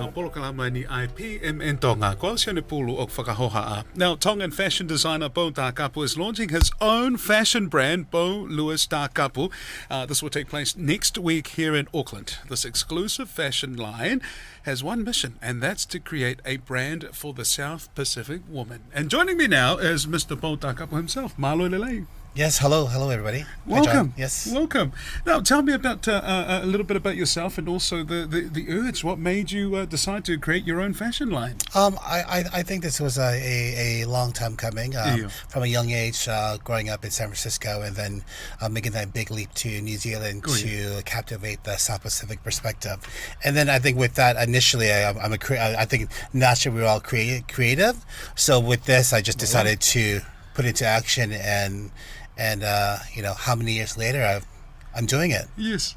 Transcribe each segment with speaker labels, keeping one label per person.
Speaker 1: Polokalama ni IPM in Tonga, Kwalsione Pulu o Whakahoha'a. Now, Tongan fashion designer Bo Takapu is launching his own fashion brand, Bo Lewis Takapu. This will take place next week here in Auckland. This exclusive fashion line has one mission, and that's to create a brand for the South Pacific woman. And joining me now is Mr. Bo Takapu himself, Malo Lele.
Speaker 2: Yes, hello everybody.
Speaker 1: Welcome.
Speaker 2: Hi, John. Yes.
Speaker 1: Welcome. Now, tell me about a little bit about yourself and also the urge. What made you decide to create your own fashion line?
Speaker 2: I think this was a long time coming. From a young age, growing up in San Francisco and then making that big leap to New Zealand to captivate the South Pacific perspective. And then I think with that, initially, I think naturally we're all creative. So with this, I just decided to put it into action and how many years later I'm doing it. Yes.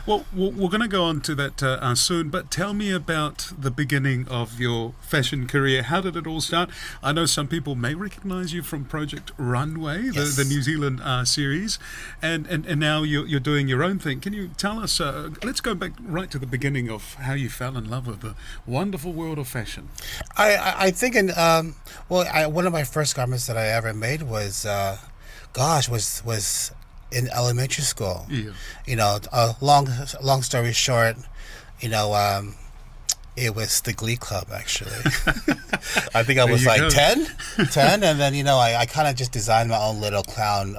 Speaker 1: Well, we're going to go on to that soon, but tell me about the beginning of your fashion career. How did it all start? I know some people may recognize you from Project Runway, the New Zealand series, and now you're doing your own thing. Can you tell us, let's go back right to the beginning of how you fell in love with the wonderful world of fashion.
Speaker 2: I think one of my first garments that I ever made was in elementary school. Long story short, it was the Glee Club, actually. I think I was like 10, and then I kind of just designed my own little clown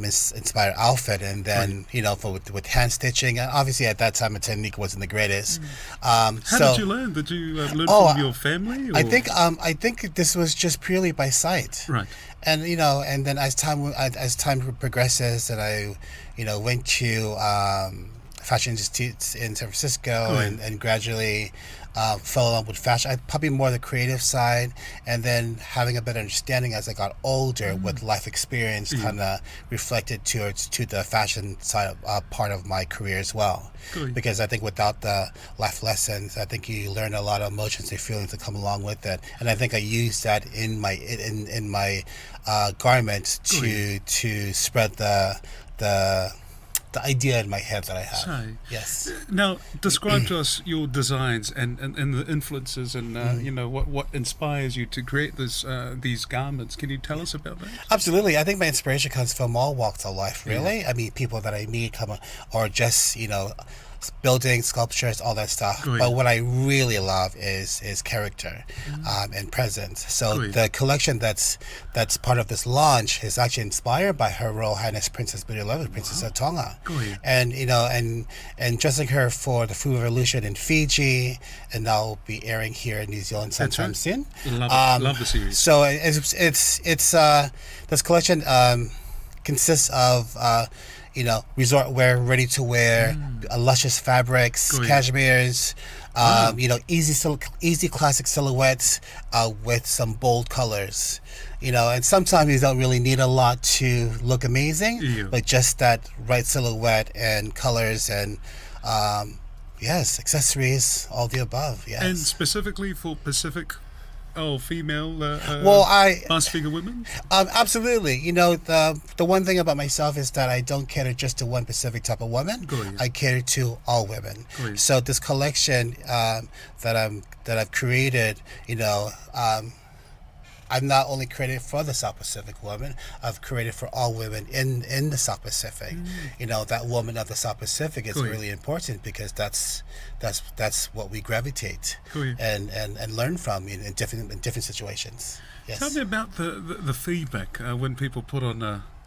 Speaker 2: inspired outfit, and then with hand stitching. And obviously at that time, my technique wasn't the greatest.
Speaker 1: How did you learn? Did you learn from your family? Or?
Speaker 2: I think this was just purely by sight.
Speaker 1: Right.
Speaker 2: And and then as time progresses, and I went to fashion institutes in San Francisco and gradually fell in love with fashion. Probably more the creative side, and then having a better understanding as I got older with life experience kind of reflected to the fashion side part of my career as well. Because I think without the life lessons, I think you learn a lot of emotions and feelings that come along with it, and I think I used that in my garments to spread the idea in my head that I have.
Speaker 1: So,
Speaker 2: yes.
Speaker 1: Now, describe to us your designs and the influences and what inspires you to create these garments. Can you tell us about that?
Speaker 2: Absolutely. I think my inspiration comes from all walks of life, really. Yeah. I mean, people that I meet or just, building, sculptures, all that stuff. But what I really love is character and presence. So the collection that's part of this launch is actually inspired by Her Royal Highness Princess Beloved, Princess of Tonga. And and dressing her for the Food Revolution in Fiji, and that'll be airing here in New Zealand sometime soon.
Speaker 1: Love the series.
Speaker 2: So it's this collection consists of resort wear, ready to wear, luscious fabrics, cashmeres, easy classic silhouettes with some bold colors. And sometimes you don't really need a lot to look amazing, but just that right silhouette and colors and accessories, all the above. Yes.
Speaker 1: And specifically for Pacific. Female fast figure women?
Speaker 2: Absolutely. The one thing about myself is that I don't cater just to one specific type of woman. I cater to all women. So this collection that I've created, I'm not only created for the South Pacific woman, I've created for all women in the South Pacific. That woman of the South Pacific is really important because that's what we gravitate and learn from in different situations. Yes.
Speaker 1: Tell me about the feedback when people put on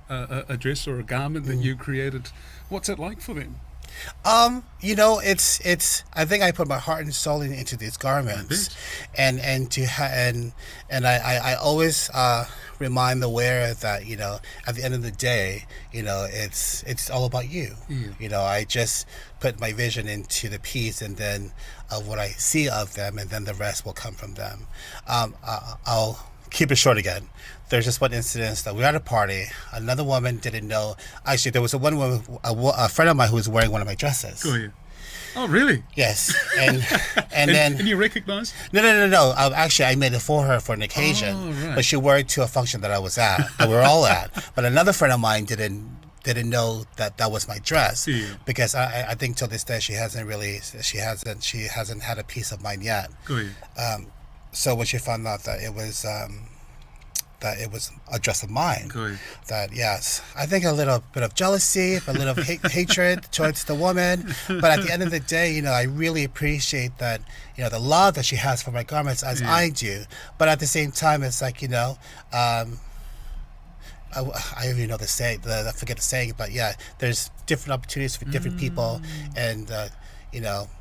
Speaker 1: a dress or a garment that you created. What's it like for them?
Speaker 2: It's. I think I put my heart and soul into these garments, and I always remind the wearer that at the end of the day, it's all about you. I just put my vision into the piece, and then what I see of them, and then the rest will come from them. I'll keep it short again. There's just one incident that we were at a party. Another woman didn't know. Actually, there was a friend of mine who was wearing one of my dresses.
Speaker 1: Oh, really?
Speaker 2: Yes. And then...
Speaker 1: And you recognized?
Speaker 2: No. Actually, I made it for her for an occasion. But she wore it to a function that I was at, that we were all at. But another friend of mine didn't didn't know that was my dress,
Speaker 1: Yeah.
Speaker 2: because I think till this day she hasn't had a piece of mine yet.
Speaker 1: Good.
Speaker 2: So when she found out that it was a dress of mine,
Speaker 1: Good.
Speaker 2: that yes, I think a little bit of jealousy, a little hatred towards the woman, but at the end of the day, I really appreciate that, the love that she has for my garments, as I do. But at the same time, it's like, I don't even know I forget the saying, but yeah, there's different opportunities for different people, and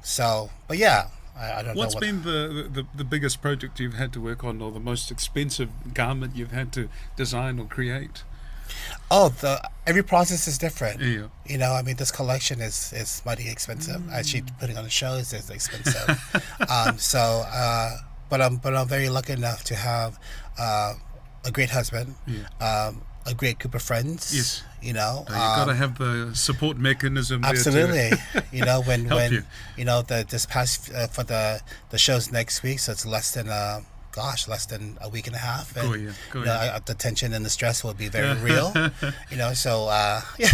Speaker 2: so, but yeah. I don't
Speaker 1: What's
Speaker 2: know
Speaker 1: been the biggest project you've had to work on, or the most expensive garment you've had to design or create?
Speaker 2: Every process is different.
Speaker 1: Yeah.
Speaker 2: I mean, this collection is mighty expensive. Actually, putting on the shows is expensive. But I'm very lucky enough to have a great husband, a great group of friends.
Speaker 1: Yes.
Speaker 2: You
Speaker 1: got to have the support mechanism.
Speaker 2: Absolutely.
Speaker 1: There to
Speaker 2: when
Speaker 1: help you.
Speaker 2: This past for the shows next week, so it's less than a week and a half, and the tension and the stress will be very real. So yeah.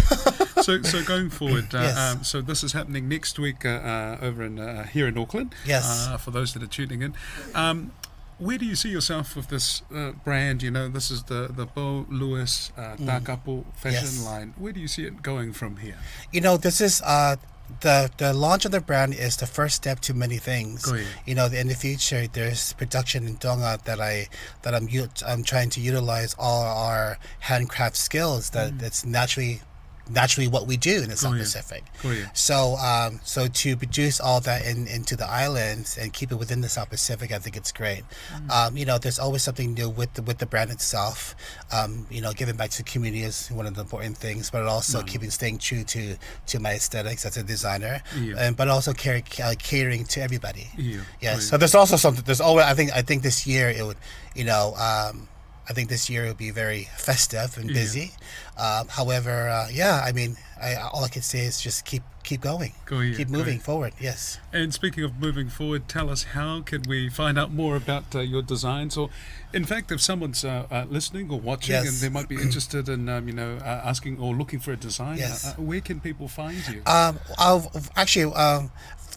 Speaker 1: So going forward,
Speaker 2: Yes.
Speaker 1: so this is happening next week over in here in Auckland.
Speaker 2: Yes.
Speaker 1: For those that are tuning in. Where do you see yourself with this brand? This is the Bo Lewis Takapu fashion line. Where do you see it going from here?
Speaker 2: This is the launch of the brand is the first step to many things. In the future, there's production in Tonga that I'm trying to utilize all our handcraft skills that's naturally what we do in the South Pacific. So to produce all that into the islands and keep it within the South Pacific, I think it's great. There's always something new with the brand itself. Giving back to the community is one of the important things, but also staying true to my aesthetics as a designer, but also catering to everybody. So there's also something. There's always. I think this year it would. I think this year will be very festive and busy. However, I mean, all I can say is just keep going, keep moving forward. Yes.
Speaker 1: And speaking of moving forward, tell us, how can we find out more about your designs? Or, in fact, if someone's listening or watching and they might be interested in, asking or looking for a design, where can people find you?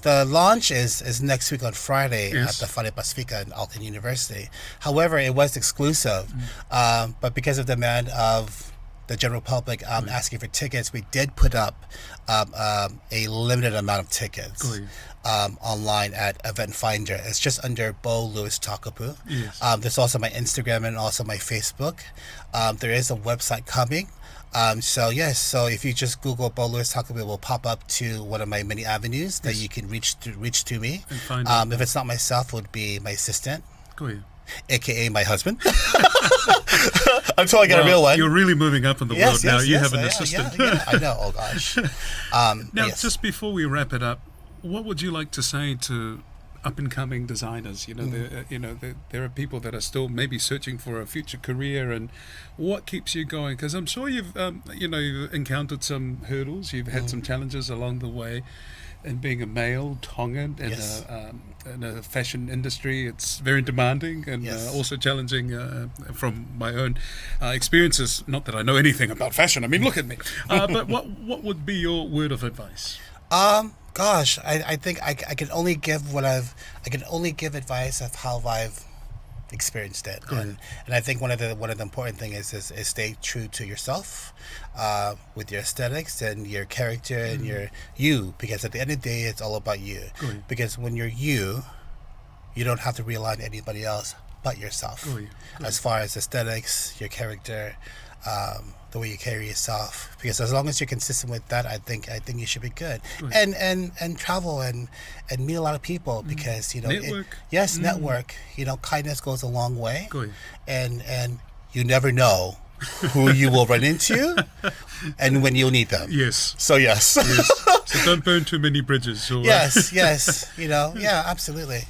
Speaker 2: The launch is next week on Friday at the Whare Pacifica in Auckland University. However, it was exclusive, but because of the demand of the general public asking for tickets, we did put up a limited amount of tickets online at Event Finder. It's just under Bo Lewis Takapu. There's also my Instagram and also my Facebook. There is a website coming. So if you just Google Bo Lewis Takapu, it will pop up to one of my many avenues that you can reach to me. If it's not myself, it would be my assistant, aka my husband. Until I get a real one.
Speaker 1: You're really moving up in the world now. You have an assistant.
Speaker 2: I know. Oh gosh.
Speaker 1: Now, just before we wrap it up, what would you like to say to up-and-coming designers? There are people that are still maybe searching for a future career, and what keeps you going? Because I'm sure you've you've encountered some hurdles, you've had some challenges along the way, and being a male Tongan in a fashion industry, it's very demanding and also challenging from my own experiences. Not that I know anything about fashion. I mean, look at me. But what would be your word of advice?
Speaker 2: Gosh, I think I can only give advice of how I've experienced it, and I think one of the important things is stay true to yourself, with your aesthetics and your character and your because at the end of the day it's all about you. Because when you're you don't have to rely on anybody else but yourself. As far as aesthetics, your character, the way you carry yourself, because as long as you're consistent with that, I think you should be good. And travel and meet a lot of people, because
Speaker 1: network.
Speaker 2: Network. Kindness goes a long way, and you never know who you will run into and when you'll need them. So yes.
Speaker 1: So don't burn too many bridges. Or,
Speaker 2: yes. Absolutely.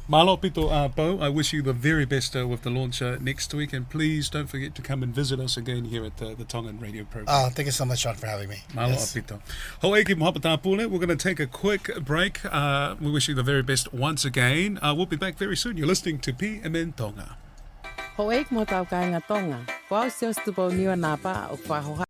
Speaker 1: Malo pito, Bo, I wish you the very best with the launch next week, and please don't forget to come and visit us again here at the Tongan radio program.
Speaker 2: Oh, thank you so much, Sean, for having me.
Speaker 1: Malo pito. Ho'eki mohapata pule. We're going to take a quick break. We wish you the very best once again. We'll be back very soon. You're listening to PMN Tonga.
Speaker 3: Ho'ek mo tau ka nga Tonga. Wao sios tu bo niwa napa o kwa